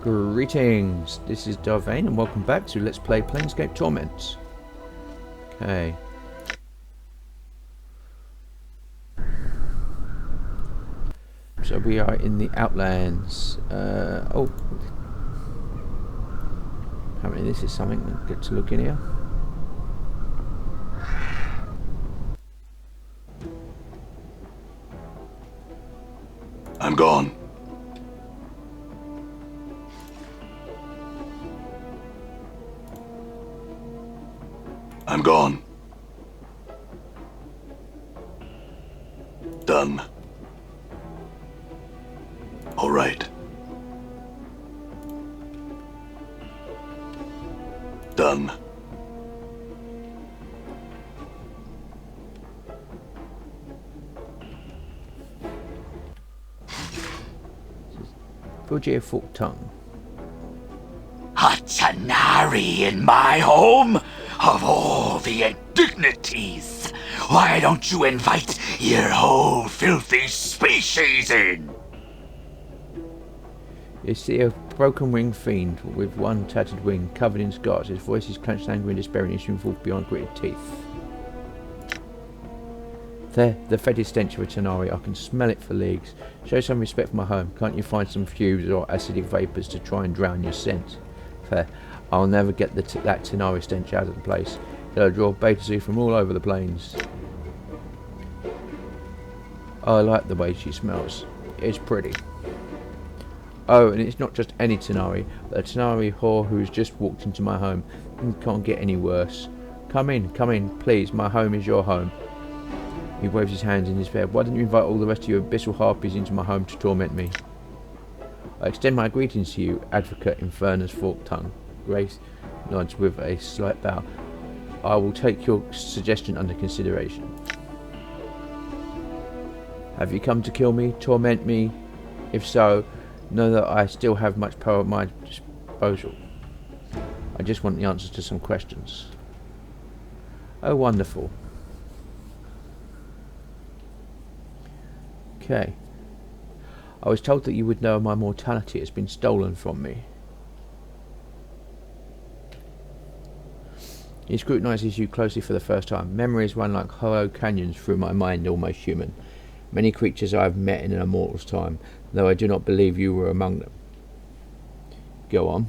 Greetings, this is Vane and welcome back to Let's Play Planescape Torment. Okay. So we are in the Outlands. Apparently this is something good to look in here. I'm gone. I'm gone. Done. All right. Done. Baldur Forked Tongue. A Tanari in my home? Of all the indignities! Why don't you invite your whole filthy species in? You see a broken winged fiend with one tattered wing covered in scars. His voice is clenched angry and despairing, issuing forth beyond gritted teeth. There, the fetid stench of a Tanari. I can smell it for leagues. Show some respect for my home. Can't you find some fumes or acidic vapours to try and drown your scent? Fair. I'll never get that Tanari stench out of the place. It'll draw beta zoo from all over the plains. I like the way she smells. It's pretty. Oh, and it's not just any Tanari, but a Tanari whore who's just walked into my home. It can't get any worse. Come in, please. My home is your home. He waves his hands in his fair. Why don't you invite all the rest of your abyssal harpies into my home to torment me? I extend my greetings to you, Advocate Infernus Forked Tongue. Grace nods with a slight bow. I will take your suggestion under consideration. Have you come to kill me, torment me? If so, know that I still have much power at my disposal. I just want the answers to some questions. Oh, wonderful. Okay. I was told that you would know my mortality has been stolen from me. He scrutinises you closely for the first time. Memories run like hollow canyons through my mind, almost human. Many creatures I have met in an immortal's time, though I do not believe you were among them. Go on.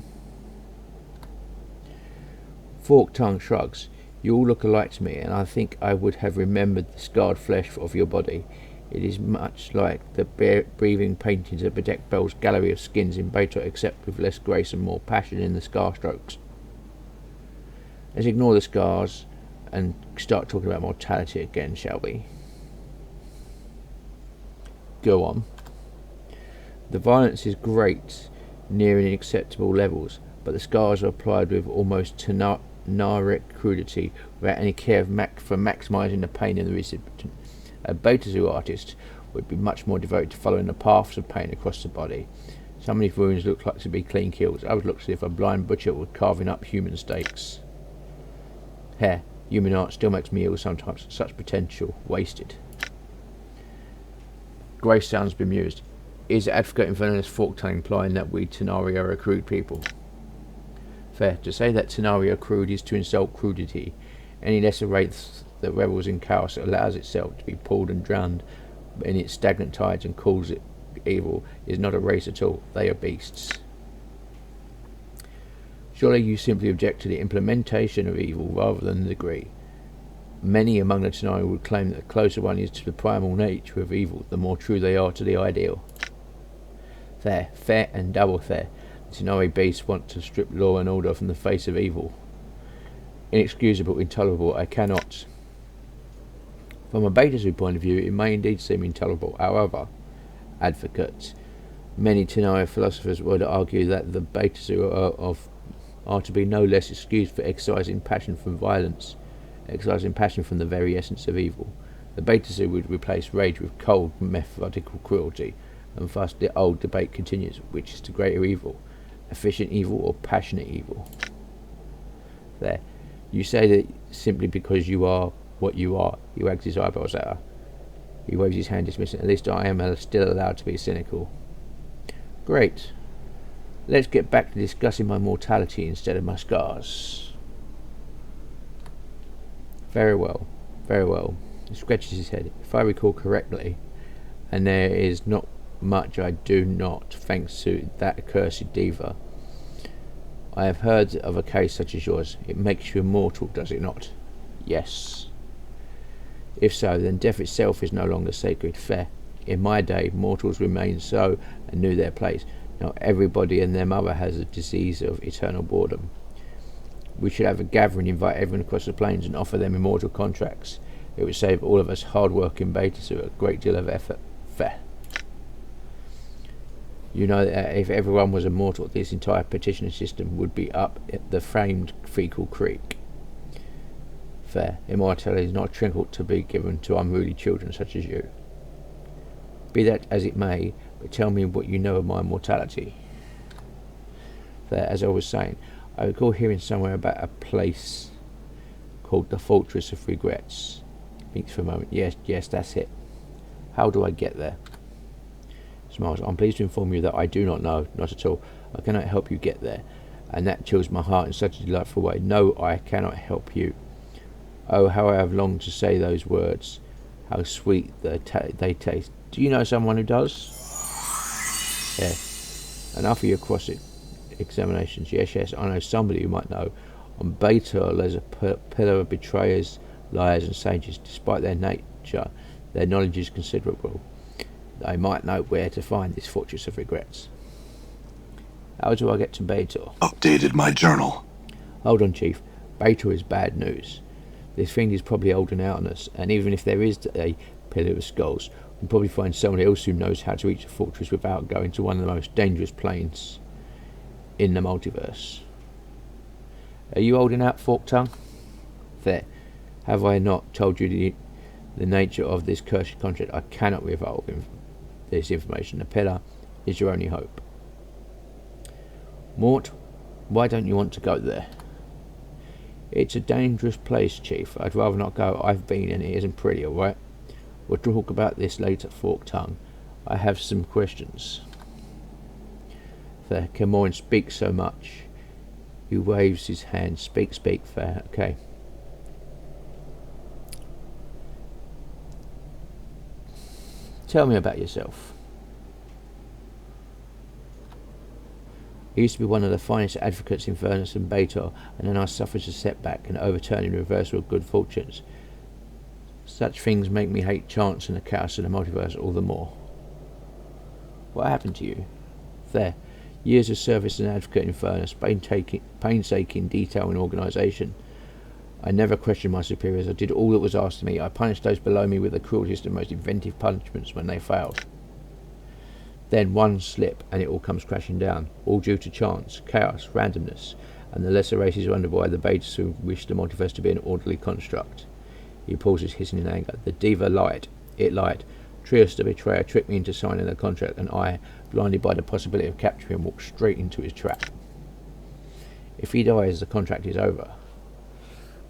Forked Tongue shrugs. You all look alike to me, and I think I would have remembered the scarred flesh of your body. It is much like the breathing paintings that bedeck Bell's gallery of skins in Beta, except with less grace and more passion in the scar strokes. Let's ignore the scars and start talking about mortality again, shall we? Go on. The violence is great, nearing acceptable levels, but the scars are applied with almost Tanaric crudity, without any care for maximising the pain in the recipient. A Beta Zoo artist would be much more devoted to following the paths of pain across the body. Some of these wounds look like to be clean kills. Others look as if a blind butcher was carving up human steaks. Hair, human art still makes me ill sometimes. Such potential wasted. Grace sounds bemused. Is Advocate Infernus Forked Tongue implying that we Tanari are a crude people? Fair. To say that Tanari are crude is to insult crudity. Any lesser race that revels in chaos allows itself to be pulled and drowned in its stagnant tides and calls it evil is not a race at all. They are beasts. Surely you simply object to the implementation of evil rather than the degree. Many among the Tanari would claim that the closer one is to the primal nature of evil, the more true they are to the ideal. Fair and double fair. The Tanari beasts want to strip law and order from the face of evil. Inexcusable, intolerable, I cannot. From a Beta Zoo point of view, it may indeed seem intolerable. However, Advocate, many Tanari philosophers would argue that the Beta Zoo are to be no less excused for exercising passion from violence, exercising passion from the very essence of evil. The Beta Zoo would replace rage with cold, methodical cruelty, and thus the old debate continues: which is the greater evil, efficient evil or passionate evil? There. You say that simply because you are what you are. He wags his eyebrows at her. He waves his hand dismissing. At least I am still allowed to be cynical. Great. Let's get back to discussing my mortality instead of my scars. Very well, very well. He scratches his head. If I recall correctly, and there is not much I do not, thanks to that accursed diva. I have heard of a case such as yours. It makes you immortal, does it not? Yes. If so, then death itself is no longer sacred. Fair. In my day, mortals remained so and knew their place. Now everybody and their mother has a disease of eternal boredom. We should have a gathering, invite everyone across the plains and offer them immortal contracts. It would save all of us hard-working betas a great deal of effort. Fair. You know that if everyone was immortal, this entire petitioning system would be up at the famed fecal creek. Fair. Immortality is not a trinket to be given to unruly children such as you. Be that as it may, but tell me what you know of my mortality. Fair. As I was saying, I recall hearing somewhere about a place called the Fortress of Regrets. Thinks for a moment. Yes, that's it. How do I get there? Smiles. I'm pleased to inform you that I do not know. Not at all. I cannot help you get there. And that chills my heart in such a delightful way. No, I cannot help you. Oh, how I have longed to say those words. How sweet they taste. Do you know someone who does? Yes. Enough of your cross-examinations. Yes, I know somebody who might know. On Baldur there's a pillar of betrayers, liars and sages. Despite their nature, their knowledge is considerable. They might know where to find this Fortress of Regrets. How do I get to Baldur? Updated my journal. Hold on, Chief. Baldur is bad news. This thing is probably holding out on us, and even if there is a pillar of skulls, we'll probably find someone else who knows how to reach the fortress without going to one of the most dangerous planes in the multiverse. Are you holding out, Fork Tongue? There. Have I not told you the nature of this cursed contract? I cannot revolt this information. The pillar is your only hope. Morte, why don't you want to go there? It's a dangerous place, Chief. I'd rather not go. I've been and it isn't pretty, alright? We'll talk about this later, Fork Tongue. I have some questions. Fair. Come on, speak so much. He waves his hand. Speak, fair. Okay. Tell me about yourself. I used to be one of the finest advocates in Vernus and Baldur, and then I suffered a setback, an overturning reversal of good fortunes. Such things make me hate chance and the chaos of the multiverse all the more. What happened to you? There. Years of service as an advocate in Vernus, painstaking detail and organisation. I never questioned my superiors. I did all that was asked of me. I punished those below me with the cruelest and most inventive punishments when they failed. Then one slip and it all comes crashing down, all due to chance, chaos, randomness, and the lesser races wonder why the betas who wish the multiverse to be an orderly construct. He pauses, hissing in anger. The diva lied. It lied. Trius, the betrayer, tricked me into signing the contract, and I, blinded by the possibility of capturing him, walked straight into his trap. If he dies, the contract is over.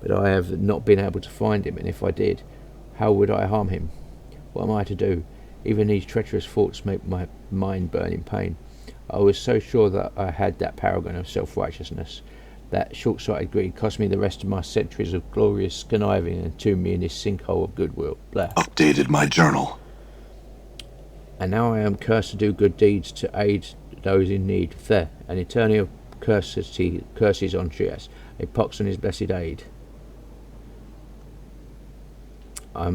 But I have not been able to find him, and if I did, how would I harm him? What am I to do? Even these treacherous thoughts make my mind burn in pain. I was so sure that I had that paragon of self-righteousness. That short-sighted greed cost me the rest of my centuries of glorious conniving and entombed me in this sinkhole of goodwill. Blah. Updated my journal. And now I am cursed to do good deeds to aid those in need. There, an eternity of curses on Trias, a pox on his blessed aid. I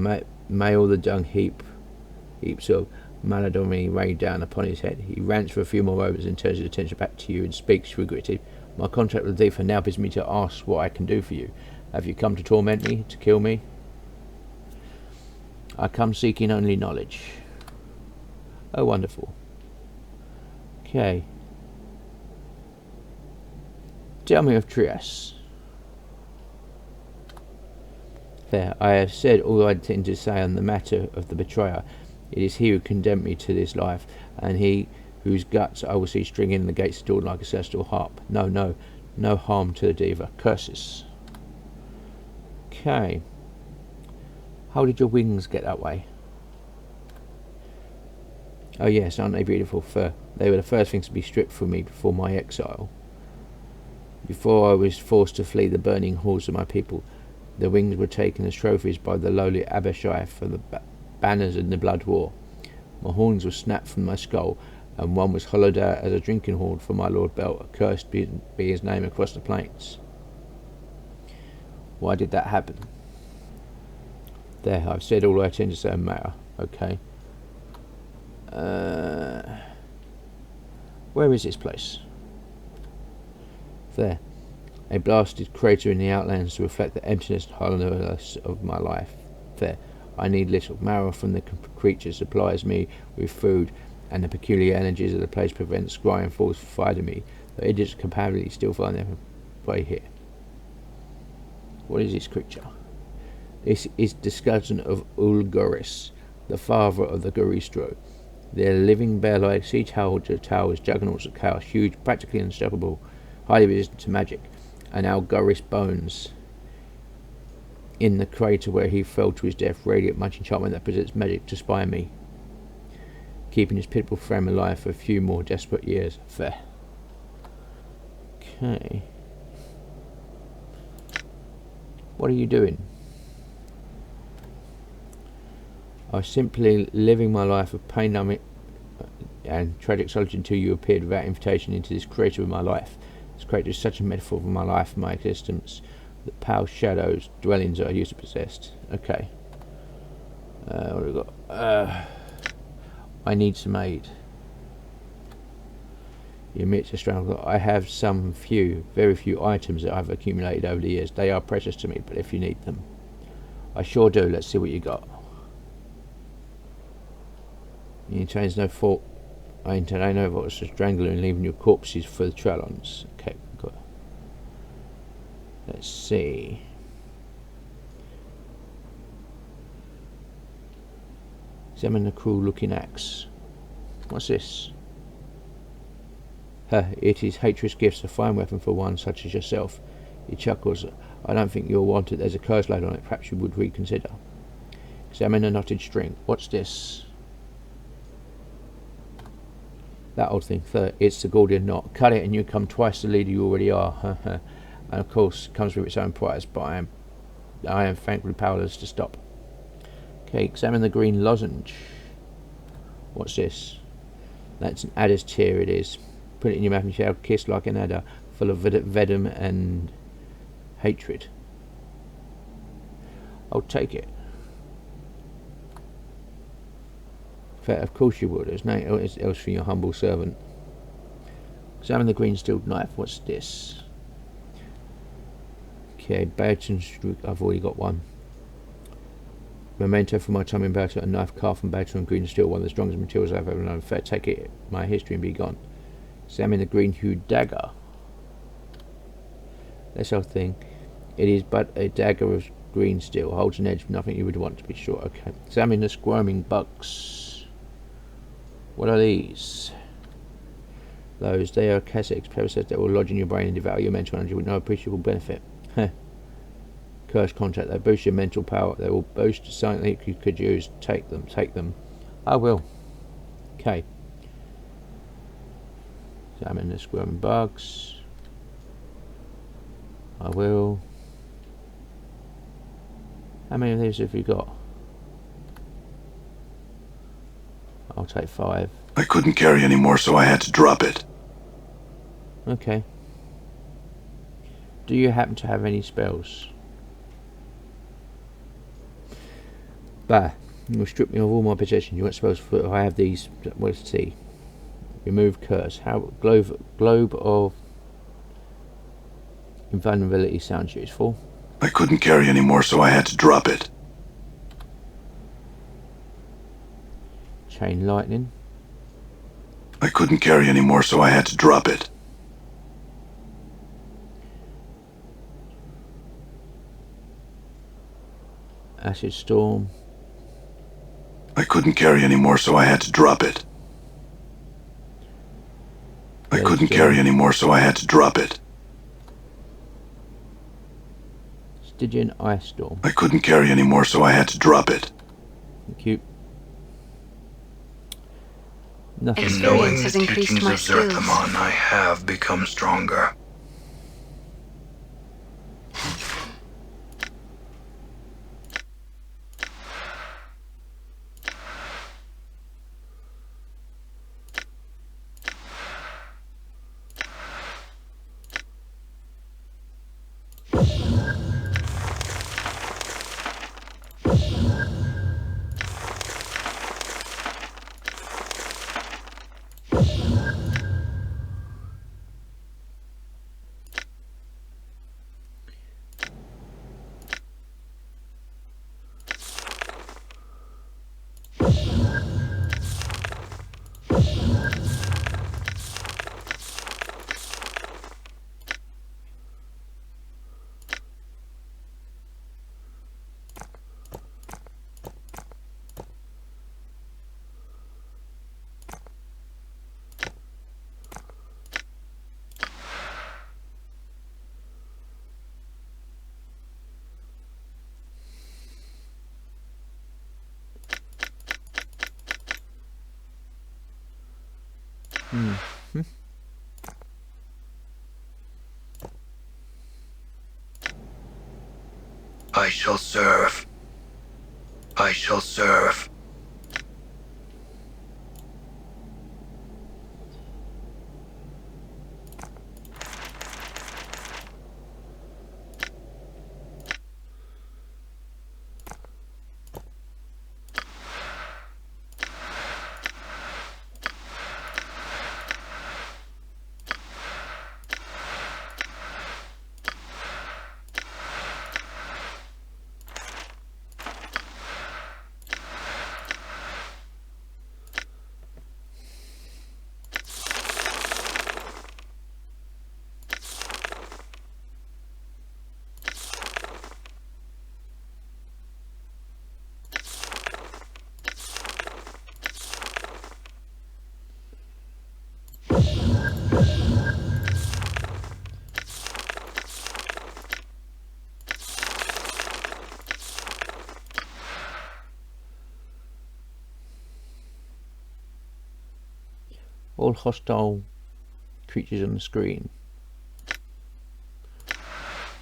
may all the dung heaps of maladoni rain down upon his head. He rants for a few more moments and turns his attention back to you and speaks regretted. My contract with the thief now bids me to ask what I can do for you. Have you come to torment me, to kill me? I come seeking only knowledge. Oh, wonderful. Okay. Tell me of Trias. There, I have said all I intend to say on the matter of the betrayer. It is he who condemned me to this life, and he whose guts I will see stringing the gates of dawn like a celestial harp. No harm to the diva. Curses. Okay. How did your wings get that way? Oh yes, aren't they beautiful? They were the first things to be stripped from me before my exile. Before I was forced to flee the burning halls of my people, the wings were taken as trophies by the lowly Abishai for the banners in the blood war. My horns were snapped from my skull, and one was hollowed out as a drinking horn for my Lord Belt, cursed be his name across the plains. Why did that happen? There, I've said all I intend to say on matter. Okay. Where is this place? There. A blasted crater in the outlands to reflect the emptiness and hollowness of my life. There. I need little. Marrow from the creature supplies me with food, and the peculiar energies of the place prevent scrying force from fighting me. The idiots can apparently still find their way here. What is this creature? This is the skeleton of Ulgoris, the father of the Garistro. Their living bear-like sea towers, juggernauts of chaos, huge, practically unstoppable, highly resistant to magic, and Algoris bones in the crater where he fell to his death, radiate much enchantment that presents magic to spy me, keeping his pitiful frame alive for a few more desperate years. Fair. Okay. What are you doing? I was simply living my life of pain, numbing, and tragic solitude until you appeared without invitation into this crater of my life. This crater is such a metaphor for my life and my existence. The pale shadows, dwellings I used to possess. Okay. What have we got? I need some aid. You admit to struggle. I have very few items that I've accumulated over the years. They are precious to me, but if you need them, I sure do. Let's see what you got. You intend no fault. I know what was to strangle and leaving your corpses for the Trellons. Okay, good. Let's see. Examine the cruel-looking axe. What's this? It is Hatred's gifts, a fine weapon for one such as yourself. He chuckles. I don't think you'll want it. There's a curse load on it. Perhaps you would reconsider. Examine the knotted string. What's this? That old thing. It's the Gordian knot. Cut it and you become twice the leader you already are. And of course, it comes with its own price, but I am thankfully powerless to stop. Okay, examine the green lozenge. What's this? That's an adder's tear, it is. Put it in your mouth and you shall kiss like an adder, full of venom and hatred. I'll take it. Of course you would. There's nothing else for your humble servant. Examine the green steeled knife. What's this? Okay, Baldur. I've already got one. Memento for my time in Baldur. A knife carved from Baldur and green steel. One of the strongest materials I've ever known. Fair, take it. My history and be gone. Examine the green hued dagger. This old thing. It is but a dagger of green steel. Holds an edge. Nothing you would want to be sure. Okay. Examine the squirming bugs. What are these? Those, they are cassettes, parasites that will lodge in your brain and devour your mental energy with no appreciable benefit. Cursed contact, they boost your mental power. They will boost something you could use. Take them. I will. Okay. Examine the squirming bugs. I will. How many of these have you got? I'll take 5. I couldn't carry any more, so I had to drop it. Okay. Do you happen to have any spells? Bah. You will strip me of all my possessions. You want spells for... I have these... Let's see. Remove curse. How... Globe of... Invulnerability sounds useful. I couldn't carry any more, so I had to drop it. Chain lightning. I couldn't carry any more, so I had to drop it. Acid storm. I couldn't carry any more, so I had to drop it. I couldn't carry any more, so I had to drop it. Stygian ice storm. I couldn't carry any more, so I had to drop it. Thank you. Nothing. In knowing Experience the has increased teachings my of skills. Zerthamon, I have become stronger. I shall serve. I shall serve. All hostile creatures on the screen.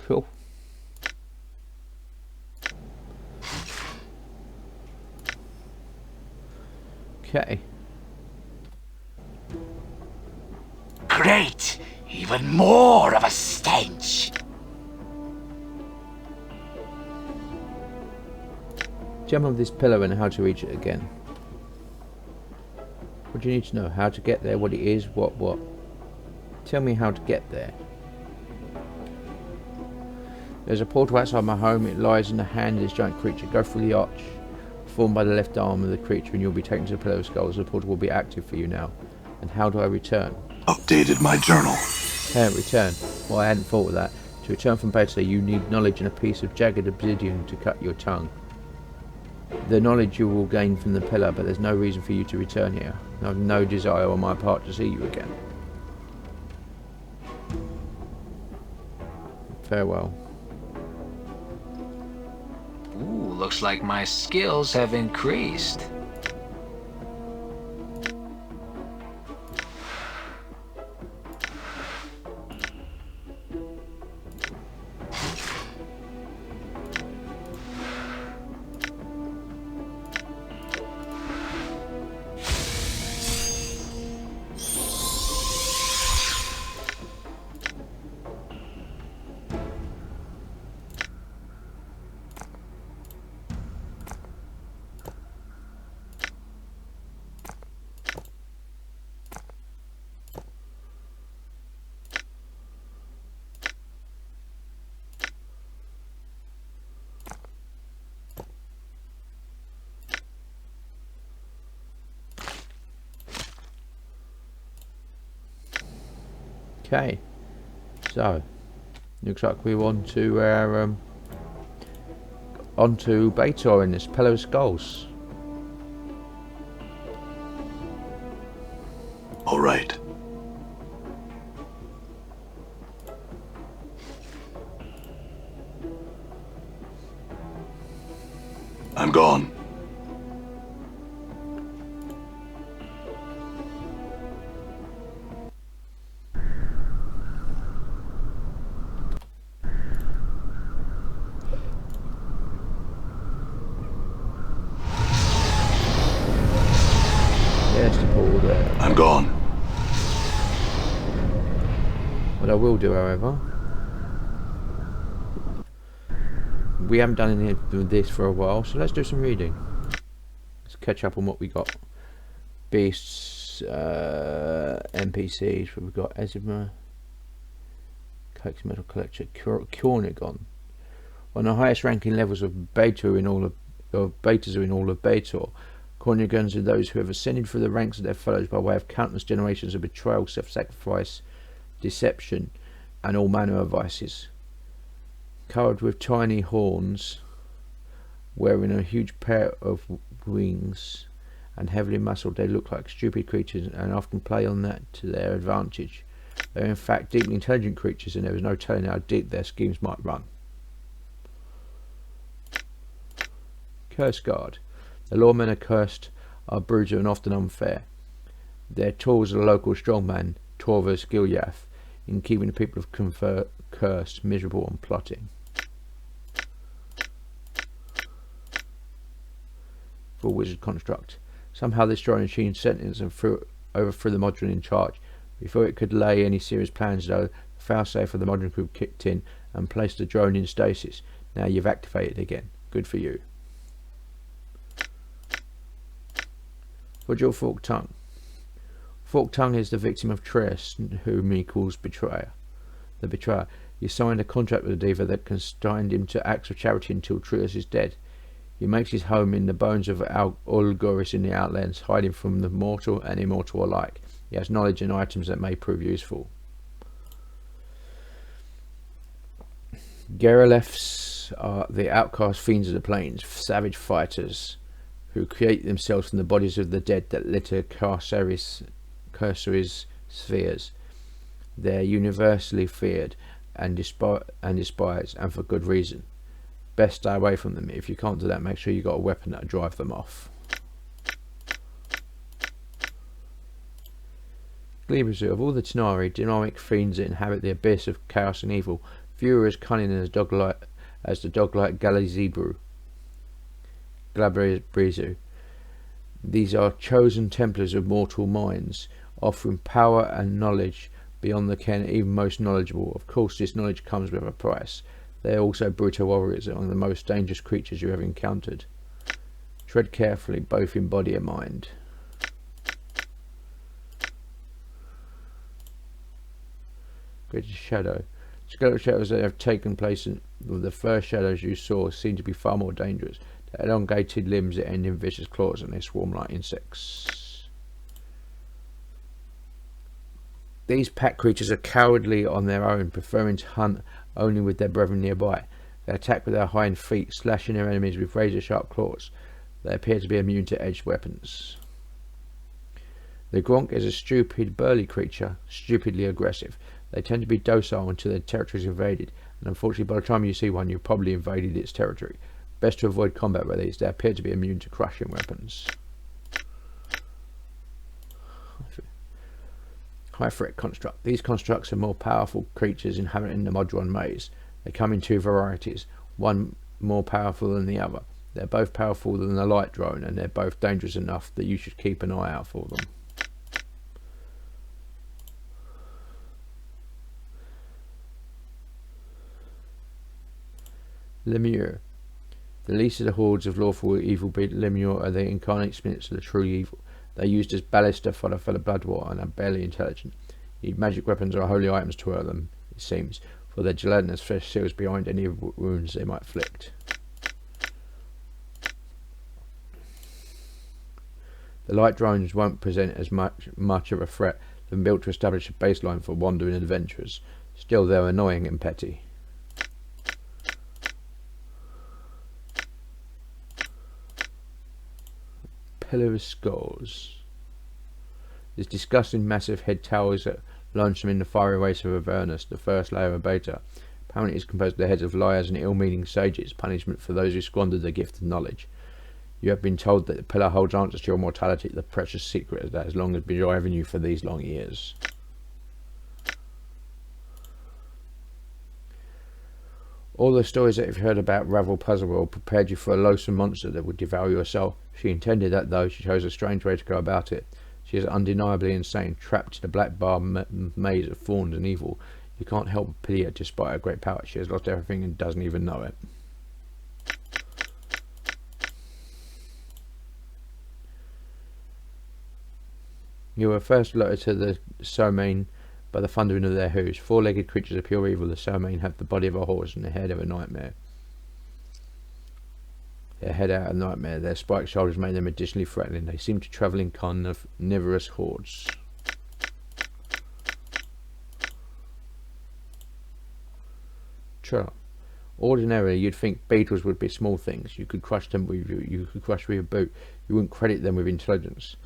Cool. Okay. Great! Even more of a stench! Jump on this pillar and how to reach it again. What do you need to know? How to get there, what it is, what? Tell me how to get there. There's a portal outside my home. It lies in the hand of this giant creature. Go through the arch formed by the left arm of the creature and you'll be taken to the Pillar of Skulls. The portal will be active for you now. And how do I return? Updated my journal. Return. Well, I hadn't thought of that. To return from Beta, you need knowledge and a piece of jagged obsidian to cut your tongue. The knowledge you will gain from the pillar, but there's no reason for you to return here. I have no desire on my part to see you again. Farewell. Ooh, looks like my skills have increased. Okay, so looks like we're on to our onto Baldur in this Pillar of Skulls. All right. I'm gone. there. I'm gone. What I will do, however, we haven't done any of this for a while, so let's do some reading. Let's catch up on what we got. Beasts, NPCs. We've got Ezima, Coax Metal Collector, Kjornigon. On the highest ranking levels of Beta in all of Betas are in all of Betor. Kjornigons are those who have ascended through the ranks of their fellows by way of countless generations of betrayal, self-sacrifice, deception, and all manner of vices. Covered with tiny horns, wearing a huge pair of wings, and heavily muscled, they look like stupid creatures and often play on that to their advantage. They are in fact deeply intelligent creatures, and there is no telling how deep their schemes might run. Curse Guard. The lawmen accursed are brutal and often unfair. Their tools are the local strongman, Torvus Gilyath, in keeping the people of cursed, miserable and plotting. Full wizard construct. Somehow this drone machine sentenced and overthrew the Modron in charge. Before it could lay any serious plans, though, the failsafe of the Modron crew kicked in and placed the drone in stasis. Now you've activated again. Good for you. Fragile Forked Tongue. Forked Tongue is the victim of Trias, whom he calls Betrayer. The Betrayer. He signed a contract with the Diva that consigned him to acts of charity until Trias is dead. He makes his home in the bones of Ulgoris in the Outlands, hiding from the mortal and immortal alike. He has knowledge and items that may prove useful. Geralefs are the outcast fiends of the plains, savage fighters who create themselves from the bodies of the dead that litter cursory's spheres. They are universally feared and despised, and for good reason. Best stay away from them. If you can't do that, make sure you've got a weapon that'll drive them off. Gleebazu. Of all the Tenari, dynamic fiends that inhabit the abyss of chaos and evil, few are as cunning as the dog-like Galazebru. Glabrizu. These are chosen Templars of mortal minds, offering power and knowledge beyond the ken even most knowledgeable. Of course, this knowledge comes with a price. They are also brutal warriors, among the most dangerous creatures you have encountered. Tread carefully, both in body and mind. Greatest Shadow. Skeletal shadows that have taken place with the first shadows you saw seem to be far more dangerous. Their elongated limbs that end in vicious claws, and they swarm like insects. These pack creatures are cowardly on their own, preferring to hunt only with their brethren nearby. They attack with their hind feet, slashing their enemies with razor-sharp claws. They appear to be immune to edged weapons. The Gronk is a stupid, burly creature, stupidly aggressive. They tend to be docile until their territory is invaded, and unfortunately by the time you see one, you've probably invaded its territory. Best to avoid combat with these. They appear to be immune to crushing weapons. High threat construct. These constructs are more powerful creatures inhabiting the Modron maze. They come in two varieties, one more powerful than the other. They're both powerful than the light drone, and they're both dangerous enough that you should keep an eye out for them. Lemure. The least of the hordes of lawful evil Lemure are the incarnate spirits of the true evil. They are used as ballast for the blood war and are barely intelligent. Need magic weapons or holy items to hurt them, it seems, for their gelatinous flesh seals behind any wounds they might inflict. The light drones won't present as much of a threat. They've been built to establish a baseline for wandering adventurers. Still, they're annoying and petty. Pillar of Skulls. This disgusting massive head towers that launch them in the fiery waste of Avernus, the first layer of Beta. Apparently it's composed of the heads of liars and ill-meaning sages, punishment for those who squandered the gift of knowledge. You have been told that the pillar holds answers to your mortality, the precious secret that has long been driving you for these long years. All the stories that you've heard about Ravel Puzzle World prepared you for a loathsome monster that would devour your soul. She intended that, though. She chose a strange way to go about it. She is undeniably insane, trapped in a black bar maze of thorns and evil. You can't help but pity her despite her great power. She has lost everything and doesn't even know it. You were first alerted to the Somane by the thundering of their hooves. Four-legged creatures of pure evil, the Somane have the body of a horse and the head of a nightmare. Their head out of nightmare. Their spiked shoulders made them additionally threatening. They seem to travel in carnivorous hordes. True. Ordinarily, you'd think beetles would be small things. You could crush them with you could crush with a boot. You wouldn't credit them with intelligence.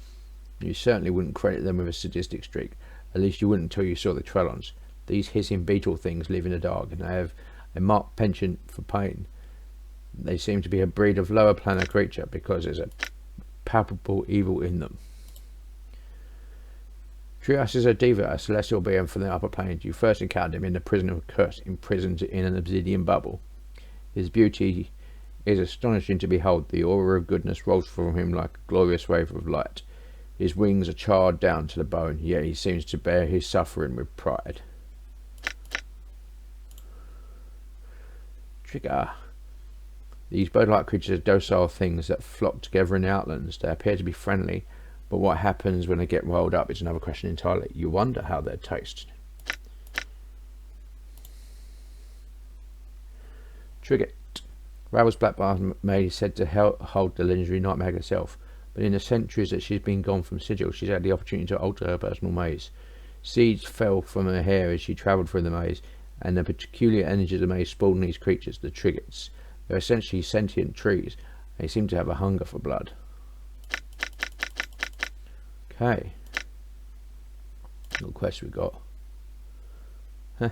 You certainly wouldn't credit them with a sadistic streak. At least you wouldn't until you saw the Trellons. These hissing beetle things live in the dark, and they have a marked penchant for pain. They seem to be a breed of lower planet creature because there's a palpable evil in them. Trias is a diva, a celestial being from the upper planes. You first encountered him in the prison of Curse, imprisoned in an obsidian bubble. His beauty is astonishing to behold. The aura of goodness rolls from him like a glorious wave of light. His wings are charred down to the bone, yet he seems to bear his suffering with pride. Trigger. These bird-like creatures are docile things that flock together in the outlands. They appear to be friendly, but what happens when they get rolled up is another question entirely. You wonder how they taste. Trigger. Ravel's black bar maid is said to hold the legendary Nightmare herself. But in the centuries that she's been gone from Sigil, she's had the opportunity to alter her personal maze. Seeds fell from her hair as she travelled through the maze, and the peculiar energy of the maze spawned these creatures, the Triggets. They're essentially sentient trees. They seem to have a hunger for blood. Okay. What quest we got? Huh.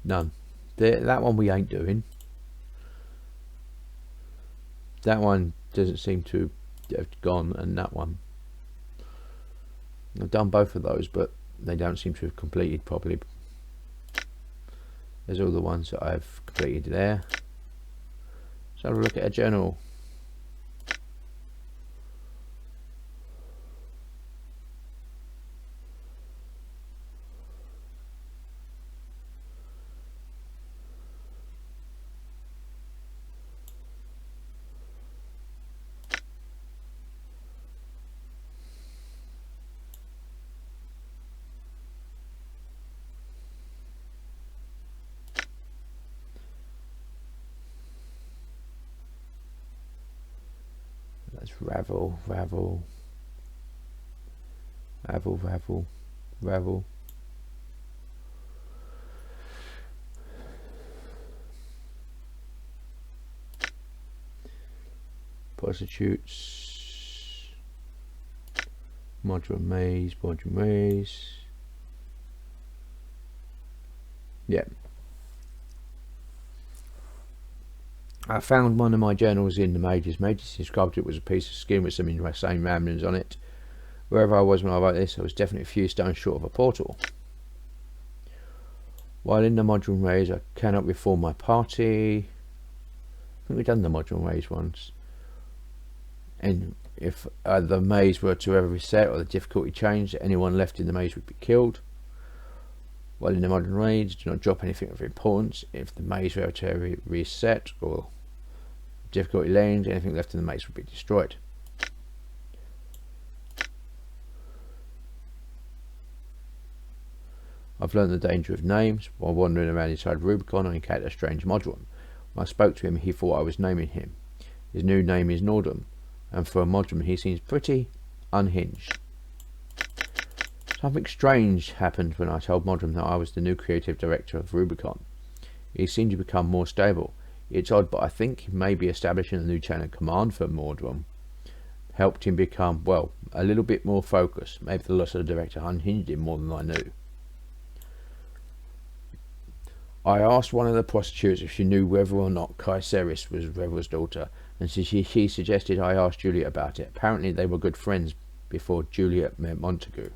None. That one we ain't doing. That one doesn't seem to have gone, and that one. I've done both of those, but they don't seem to have completed properly. There's all the ones that I've completed there. So have a look at a journal. Let's ravel. Prostitutes. Mortuary maze. Yeah. I found one of my journals in the Mages. Mages described it was a piece of skin with some insane ramblings on it. Wherever I was when I wrote this, I was definitely a few stones short of a portal. While in the module maze, I cannot reform my party. I think we've done the module maze once. And if the maze were to ever reset or the difficulty changed, anyone left in the maze would be killed. While in the modern maze, do not drop anything of importance. If the maze were to reset or difficulty lanes, anything left in the maze would be destroyed. I've learned the danger of names. While wandering around inside Rubicon, I encountered a strange Modron. When I spoke to him, he thought I was naming him. His new name is Nordum, and for a Modron, he seems pretty unhinged. Something strange happened when I told Modron that I was the new creative director of Rubicon. He seemed to become more stable. It's odd, but I think maybe establishing a new chain of command for Modron helped him become, well, a little bit more focused. Maybe the loss of the director unhinged him more than I knew. I asked one of the prostitutes if she knew whether or not Caesaris was Revel's daughter, and she suggested I ask Juliet about it. Apparently they were good friends before Juliet met Montague.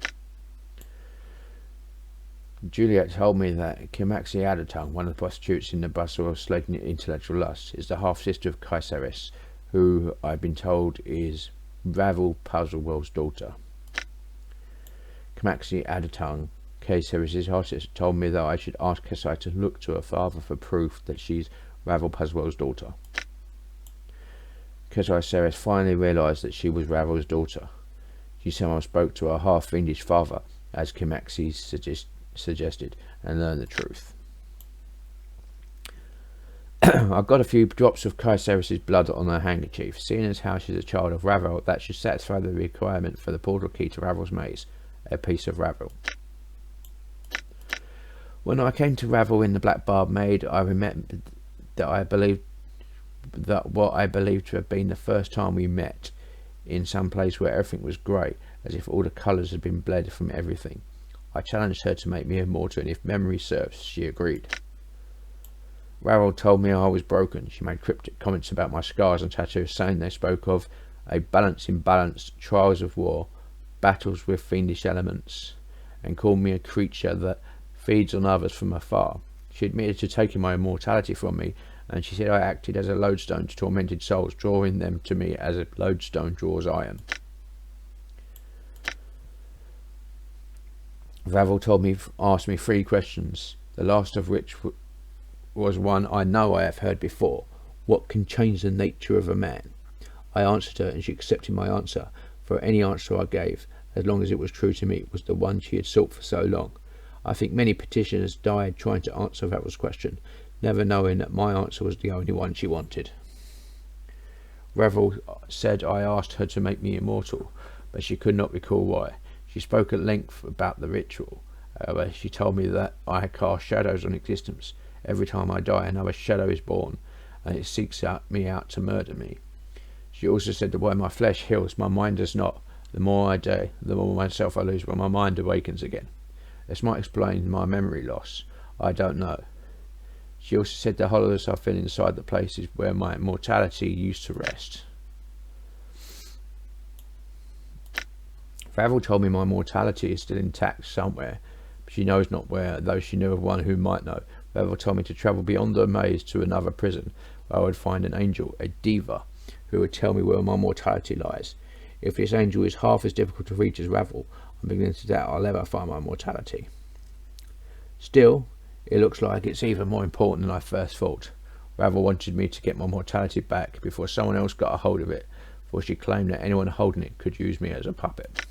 Juliet told me that Kimaxi Adatung, one of the prostitutes in the bustle of slating intellectual lust, is the half-sister of Caesaris, who I've been told is Ravel Puzzlewell's daughter. Camaxi Adatung, K-Series' artist, told me that I should ask Kesai to look to her father for proof that she's Ravel Puzzlewell's daughter. Kesai Ceres finally realised that she was Ravel's daughter. She somehow spoke to her half-fiendish father, as Camaxi suggested, and learned the truth. I got a few drops of Kai-Ceres' blood on her handkerchief. Seeing as how she's a child of Ravel, that should satisfy the requirement for the portal key to Ravel's maze, a piece of Ravel. When I came to Ravel in the Black Barb Maid, I remembered that what I believed to have been the first time we met, in some place where everything was grey, as if all the colours had been bled from everything. I challenged her to make me immortal, and if memory serves, she agreed. Ravel told me I was broken. She made cryptic comments about my scars and tattoos, saying they spoke of a balance in balance, trials of war, battles with fiendish elements, and called me a creature that feeds on others from afar. She admitted to taking my immortality from me, and she said I acted as a lodestone to tormented souls, drawing them to me as a lodestone draws iron. Ravel asked me 3 questions, the last of which was one I know I have heard before. What can change the nature of a man? I answered her, and she accepted my answer, for any answer I gave, as long as it was true to me, was the one she had sought for so long. I think many petitioners died trying to answer Ravel's question, never knowing that my answer was the only one she wanted. Ravel said I asked her to make me immortal, but she could not recall why. She spoke at length about the ritual. However, she told me that I cast shadows on existence. Every time I die, another shadow is born, and it seeks me out to murder me. She also said that while my flesh heals, my mind does not. The more I die, the more myself I lose, when my mind awakens again. This might explain my memory loss. I don't know. She also said the hollowness I feel inside the places where my mortality used to rest. Ravel told me my mortality is still intact somewhere, but she knows not where, though she knew of one who might know. Ravel told me to travel beyond the maze to another prison, where I would find an angel, a diva, who would tell me where my mortality lies. If this angel is half as difficult to reach as Ravel, I'm beginning to doubt I'll ever find my mortality. Still, it looks like it's even more important than I first thought. Ravel wanted me to get my mortality back before someone else got a hold of it, for she claimed that anyone holding it could use me as a puppet.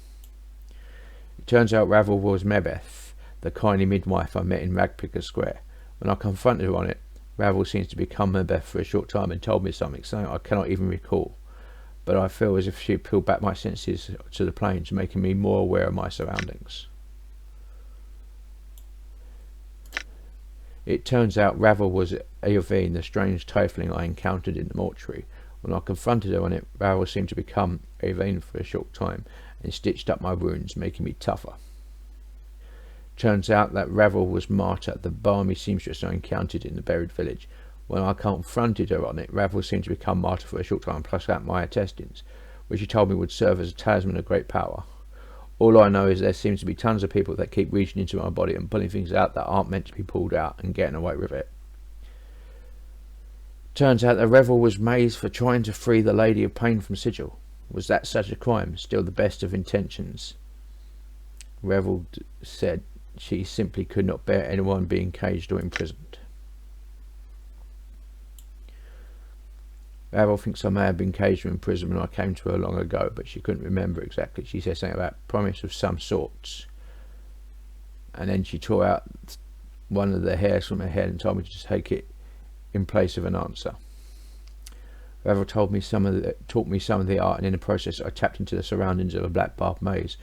It turns out Ravel was Mebeth, the kindly midwife I met in Ragpicker Square. When I confronted her on it, Ravel seems to become Mebeth for a short time and told me something I cannot even recall. But I feel as if she peeled back my senses to the planes, making me more aware of my surroundings. It turns out Ravel was Vane, the strange tiefling I encountered in the mortuary. When I confronted her on it, Ravel seemed to become Vane for a short time and stitched up my wounds, making me tougher. Turns out that Ravel was Morte, the balmy seamstress I encountered in the buried village. When I confronted her on it, Ravel seemed to become Morte for a short time, plus out my intestines, which she told me would serve as a talisman of great power. All I know is there seems to be tons of people that keep reaching into my body and pulling things out that aren't meant to be pulled out and getting away with it. Turns out that Ravel was mazed for trying to free the Lady of Pain from Sigil. Was that such a crime? Still the best of intentions. Ravel said she simply could not bear anyone being caged or imprisoned. Ravel thinks I may have been caged or imprisoned when I came to her long ago, but she couldn't remember exactly. She said something about promise of some sorts, and then she tore out one of the hairs from her head and told me to take it in place of an answer. Ravel taught me some of the art, and in the process I tapped into the surroundings of a black barb maze,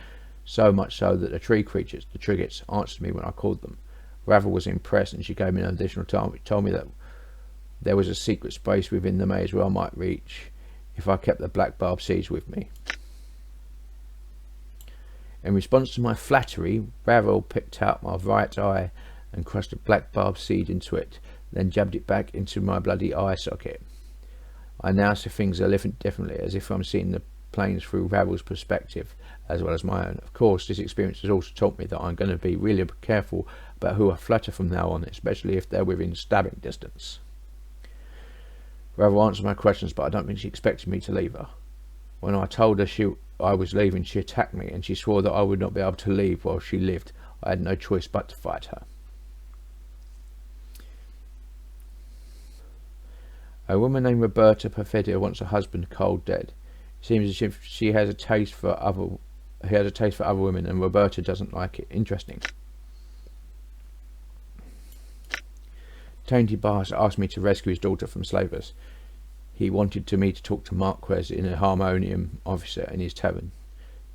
so much so that the tree creatures, the Triggets, answered me when I called them. Ravel was impressed, and she gave me an additional time. She told me that there was a secret space within the maze where I might reach if I kept the black barb seeds with me. In response to my flattery, Ravel picked out my right eye and crushed a black barb seed into it, then jabbed it back into my bloody eye socket. I now see things a little differently, as if I'm seeing the planes through Ravel's perspective as well as my own. Of course, this experience has also taught me that I'm going to be really careful about who I flatter from now on, especially if they're within stabbing distance. Ravel answered my questions, but I don't think she expected me to leave her. When I told her I was leaving, she attacked me, and she swore that I would not be able to leave while she lived. I had no choice but to fight her. A woman named Roberta Perfidia wants her husband cold dead. It seems as if she has a taste for other women, and Roberta doesn't like it. Interesting. Tainted Bars asked me to rescue his daughter from slavers. He wanted me to talk to Marquez, in a harmonium officer in his tavern.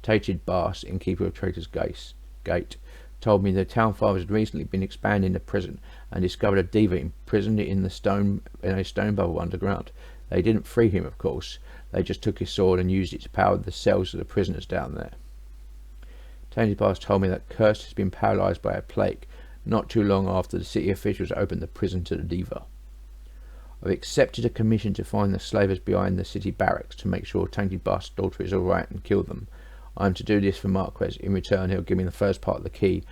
Tainted Bars, innkeeper of Traitor's Gate, told me the town fathers had recently been expanding the prison and discovered a diva imprisoned in a stone bubble underground. They didn't free him, of course. They just took his sword and used it to power the cells of the prisoners down there. Tainted Bars told me that Kirst has been paralysed by a plague, not too long after the city officials opened the prison to the diva. I've accepted a commission to find the slavers behind the city barracks to make sure Tainted Bast's daughter is alright and kill them. I am to do this for Marquez. In return, he'll give me the first part of the key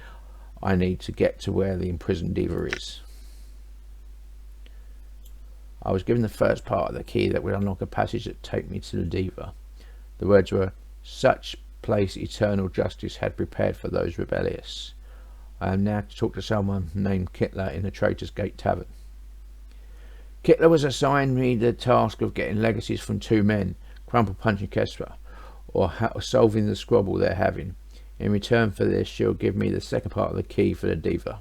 I need to get to where the imprisoned diva is. I was given the first part of the key that would unlock a passage that take me to the diva. The words were, "Such place eternal justice had prepared for those rebellious." I am now to talk to someone named Kittler in the Traitor's Gate Tavern. Kittler was assigned me the task of getting legacies from two men, Crumple Punch and Kestra, or solving the squabble they're having. In return for this, she'll give me the second part of the key for the diva.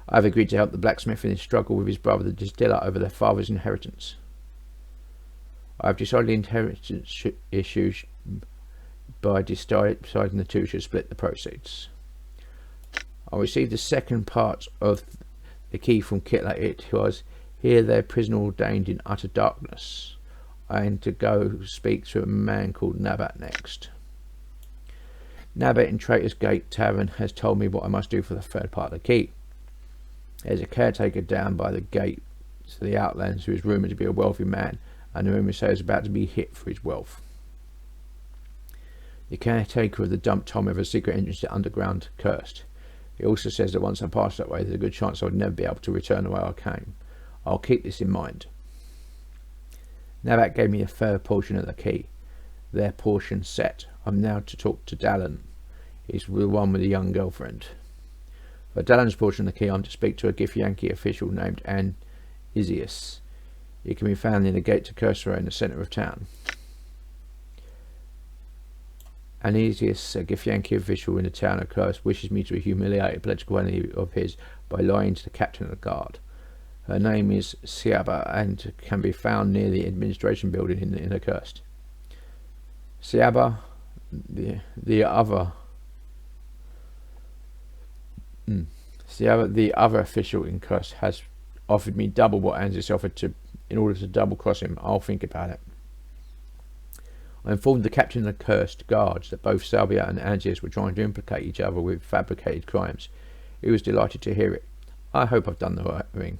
I have agreed to help the blacksmith in his struggle with his brother the distiller over their father's inheritance. I have decided the inheritance issues by deciding the two should split the proceeds. I received the second part of the key from Kittler. It was, "Here their prisoner ordained in utter darkness." I am to go speak to a man called Nabat next. Nabat in Traitor's Gate Tavern has told me what I must do for the third part of the key. There's a caretaker down by the gate to the Outlands who is rumoured to be a wealthy man, and the rumours say is about to be hit for his wealth. The caretaker of the dump told me of a secret entrance to underground cursed. He also says that once I pass that way, there's a good chance I would never be able to return the way I came. I'll keep this in mind. Nabat gave me a fair portion of the key. Their portion set. I'm now to talk to Dallin. He's the one with the young girlfriend. For Dallin's portion of the key, I'm to speak to a Githyanki official named Isius. He can be found near the gate to Cursora in the centre of town. Isius, a Githyanki official in the town of Curse, wishes me to humiliate a political enemy of his by lying to the captain of the guard. Her name is Siaba and can be found near the administration building in the Cursed. Siaba, the other official in Cursed, has offered me double what Anzus offered in order to double cross him. I'll think about it. I informed the captain of the Cursed Guards that both Salvia and Angius were trying to implicate each other with fabricated crimes. He was delighted to hear it. I hope I've done the right thing.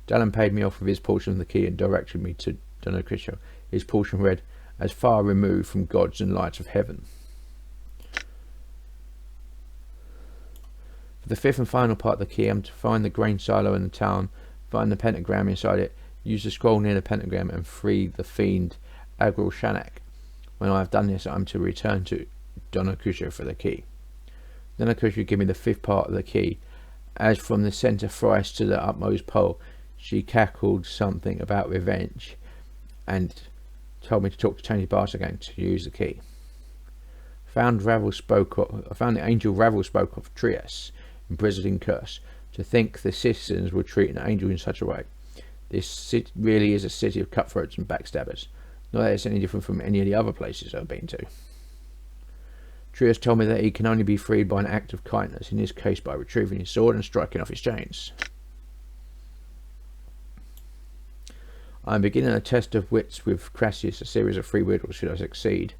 Dallin paid me off with his portion of the key and directed me to Donocrisio. His portion read, "As far removed from gods and lights of heaven." For the fifth and final part of the key, I'm to find the grain silo in the town, find the pentagram inside it, use the scroll near the pentagram, and free the fiend Agril Shanak. When I have done this, I'm to return to Donocrisio for the key. Donocrisio give me the fifth part of the key. As from the centre thrice to the utmost pole, she cackled something about revenge, and told me to talk to Tainted Bars again to use the key. I found the angel Ravel spoke of Trias, imprisoned in Curse. To think the citizens would treat an angel in such a way. This really is a city of cutthroats and backstabbers. Not that it's any different from any of the other places I've been to. Trias told me that he can only be freed by an act of kindness, in this case by retrieving his sword and striking off his chains. I am beginning a test of wits with Crassius, a series of 3 riddles. Should I succeed,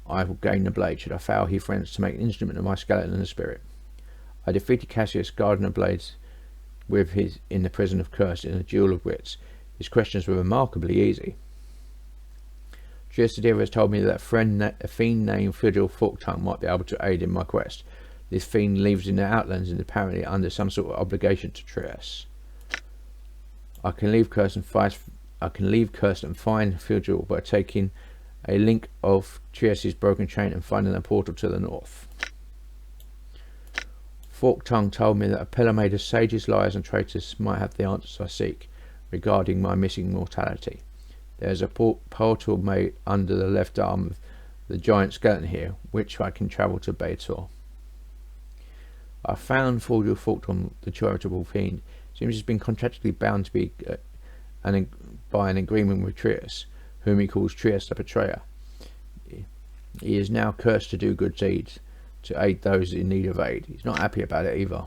I will gain the blade. Should I fail, he friends to make an instrument of my skeleton and spirit. I defeated Cassius, guarding the blades with his in the prison of Curse in a duel of wits. His questions were remarkably easy. Trias has told me that a fiend named Fidel Forktongue might be able to aid in my quest. This fiend lives in the Outlands and apparently under some sort of obligation to Trias. I can leave Curse and fight I can leave cursed and find Fildril by taking a link of Trias's broken chain and finding a portal to the north. Forked Tongue told me that a pillar made of sages, liars and traitors might have the answers I seek regarding my missing mortality. There's a portal made under the left arm of the giant skeleton here, which I can travel to Baldur. I found Fildril forked on the charitable fiend. Seems he's been contractually bound to be by an agreement with Trias, whom he calls Trias the Betrayer. He is now cursed to do good deeds, to aid those in need of aid. He's not happy about it either.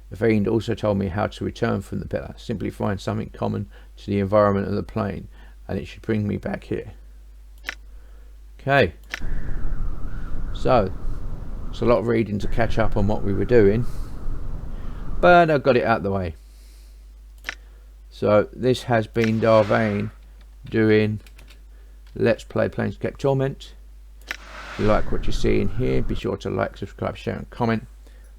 The fiend also told me how to return from the pillar. Simply find something common to the environment of the plane, and it should bring me back here. Okay. So, it's a lot of reading to catch up on what we were doing, but I got it out of the way. So, this has been Vane doing Let's Play Planescape Torment. If you like what you see in here, be sure to like, subscribe, share and comment.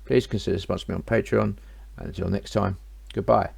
Please consider sponsoring me on Patreon, and until next time, goodbye.